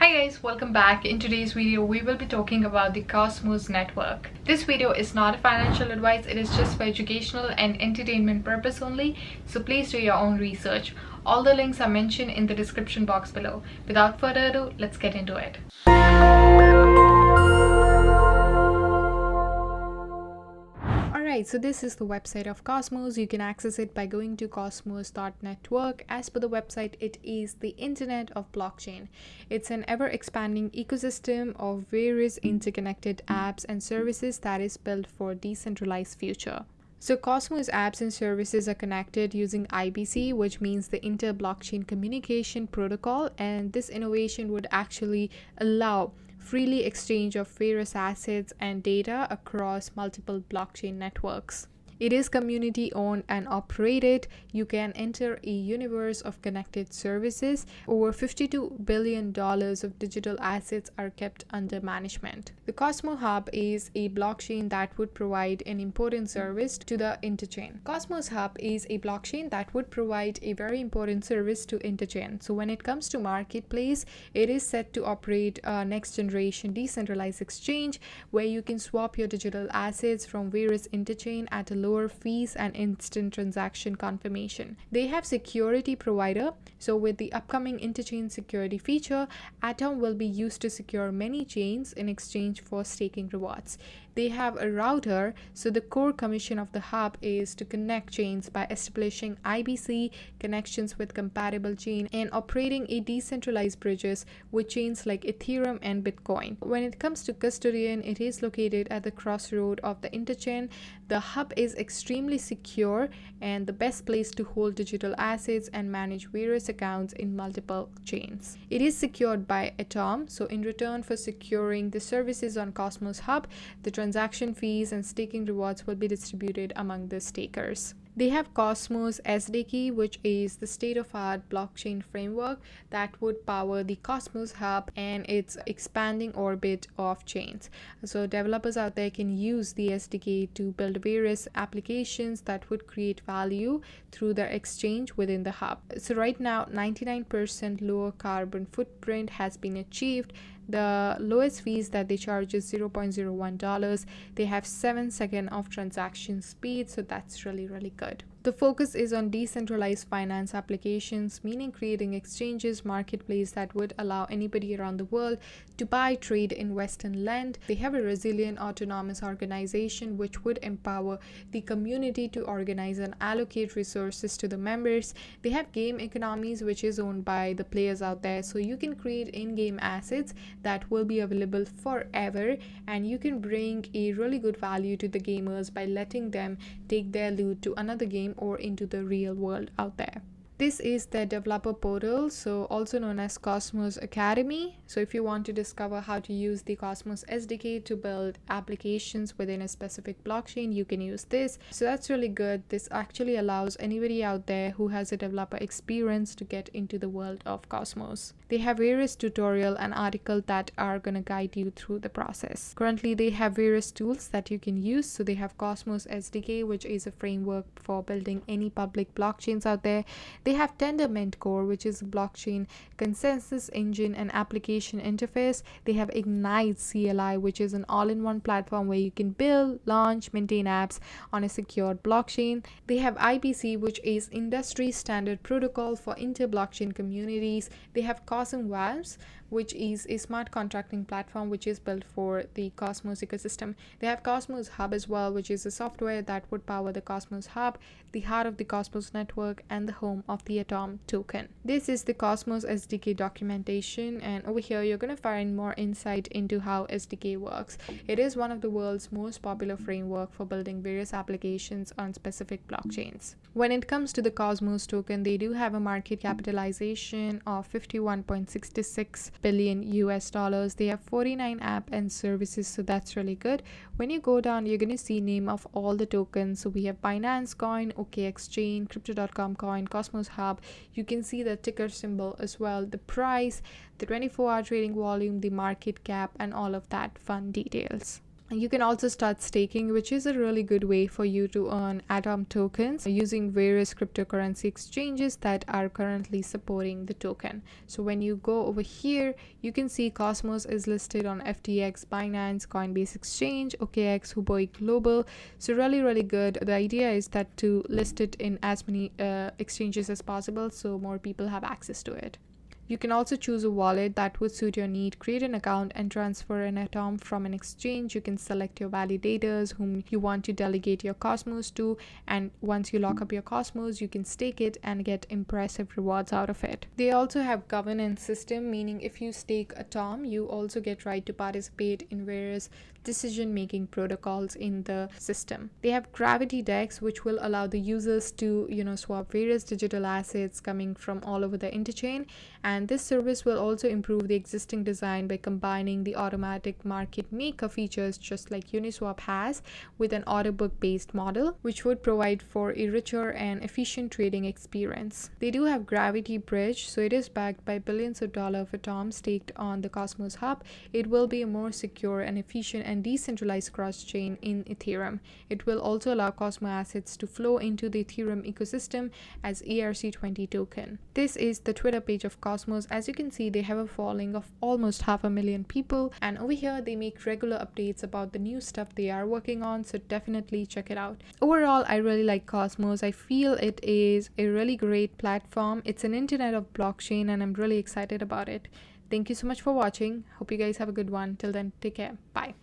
Hi guys, welcome back. In today's video, we will be talking about the Cosmos network. This video is not a financial advice, it is just for educational and entertainment purpose only, so please do your own research. All the links are mentioned in the description box below. Without further ado, let's get into it. Alright, so this is the website of Cosmos. You can access it by going to cosmos.network. As per the website, it is the internet of blockchain. It's an ever-expanding ecosystem of various interconnected apps and services that is built for a decentralized future. So Cosmos apps and services are connected using IBC, which means the Inter-Blockchain Communication Protocol, and this innovation would actually allow freely exchange of various assets and data across multiple blockchain networks. It is community owned and operated. You can enter a universe of connected services. Over $52 billion of digital assets are kept under management. The Cosmos Hub is a blockchain that would provide an important service to the interchain. Cosmos Hub is a blockchain that would provide a very important service to interchain. So when it comes to marketplace, it is set to operate a next generation decentralized exchange where you can swap your digital assets from various interchain at a lower fees and instant transaction confirmation. They have security provider, so with the upcoming interchain security feature, Atom will be used to secure many chains in exchange for staking rewards. They have a router, so the core commission of the hub is to connect chains by establishing IBC connections with compatible chain and operating a decentralized bridges with chains like Ethereum and Bitcoin. When it comes to custodian, it is located at the crossroad of the interchain. The hub is extremely secure and the best place to hold digital assets and manage various accounts in multiple chains. It is secured by Atom, so in return for securing the services on Cosmos Hub, the transaction fees and staking rewards will be distributed among the stakers. They have Cosmos SDK, which is the state-of-the-art blockchain framework that would power the Cosmos Hub and its expanding orbit of chains. So developers out there can use the SDK to build various applications that would create value through their exchange within the hub. So right now, 99% lower carbon footprint has been achieved. The lowest fees that they charge is $0.01. They have 7 seconds of transaction speed, so that's really good. The focus is on decentralized finance applications, meaning creating exchanges, marketplace that would allow anybody around the world to buy, trade, invest, and lend. They have a resilient autonomous organization which would empower the community to organize and allocate resources to the members. They have game economies which is owned by the players out there, so you can create in-game assets that will be available forever, and you can bring a really good value to the gamers by letting them take their loot to another game or into the real world out there. This is the developer portal, so also known as Cosmos Academy. So if you want to discover how to use the Cosmos SDK to build applications within a specific blockchain, you can use this. So that's really good. This actually allows anybody out there who has a developer experience to get into the world of Cosmos. They have various tutorial and articles that are going to guide you through the process. Currently, they have various tools that you can use. So they have Cosmos SDK, which is a framework for building any public blockchains out there. They have Tendermint Core, which is a blockchain consensus engine and application interface. They have Ignite CLI, which is an all-in-one platform where you can build, launch, maintain apps on a secured blockchain. They have IBC, which is industry standard protocol for inter-blockchain communities. They have Cosmos, which is a smart contracting platform which is built for the Cosmos ecosystem. They have Cosmos Hub as well, which is a software that would power the Cosmos Hub, the heart of the Cosmos network and the home of the Atom token. This is the Cosmos SDK documentation, and over here you're going to find more insight into how SDK works. It is one of the world's most popular framework for building various applications on specific blockchains. When it comes to the Cosmos token, they do have a market capitalization of 51.66 billion US dollars. They have 49 app and services, so that's really good. When you go down, you're going to see name of all the tokens. So we have Binance Coin, OKX Chain, Crypto.com Coin, Cosmos Hub. You can see the ticker symbol as well, the price, the 24-hour trading volume, the market cap, and all of that fun details. You can also start staking, which is a really good way for you to earn Atom tokens using various cryptocurrency exchanges that are currently supporting the token. So when you go over here, you can see Cosmos is listed on FTX, Binance, Coinbase Exchange, OKX, Huboi Global. So really good. The idea is that to list it in as many exchanges as possible so more people have access to it. You can also choose a wallet that would suit your need, create an account and transfer an Atom from an exchange. You can select your validators whom you want to delegate your Cosmos to, and once you lock up your Cosmos, you can stake it and get impressive rewards out of it. They also have governance system, meaning if you stake Atom, you also get right to participate in various decision-making protocols in the system. They have Gravity DEX, which will allow the users to, swap various digital assets coming from all over the interchain, and this service will also improve the existing design by combining the automatic market maker features just like Uniswap has with an order book based model, which would provide for a richer and efficient trading experience. They do have Gravity Bridge, so it is backed by billions of dollars of atoms staked on the Cosmos hub. It will be a more secure and efficient and decentralized cross-chain in Ethereum. It will also allow Cosmos assets to flow into the Ethereum ecosystem as ERC20 token. This is the Twitter page of Cosmos. As you can see, they have a following of almost 500,000 people, and over here they make regular updates about the new stuff they are working on, so definitely check it out. Overall, I really like Cosmos. I feel it is a really great platform. It's an internet of blockchain and I'm really excited about it. Thank you so much for watching. Hope you guys have a good one. Till then, take care. Bye.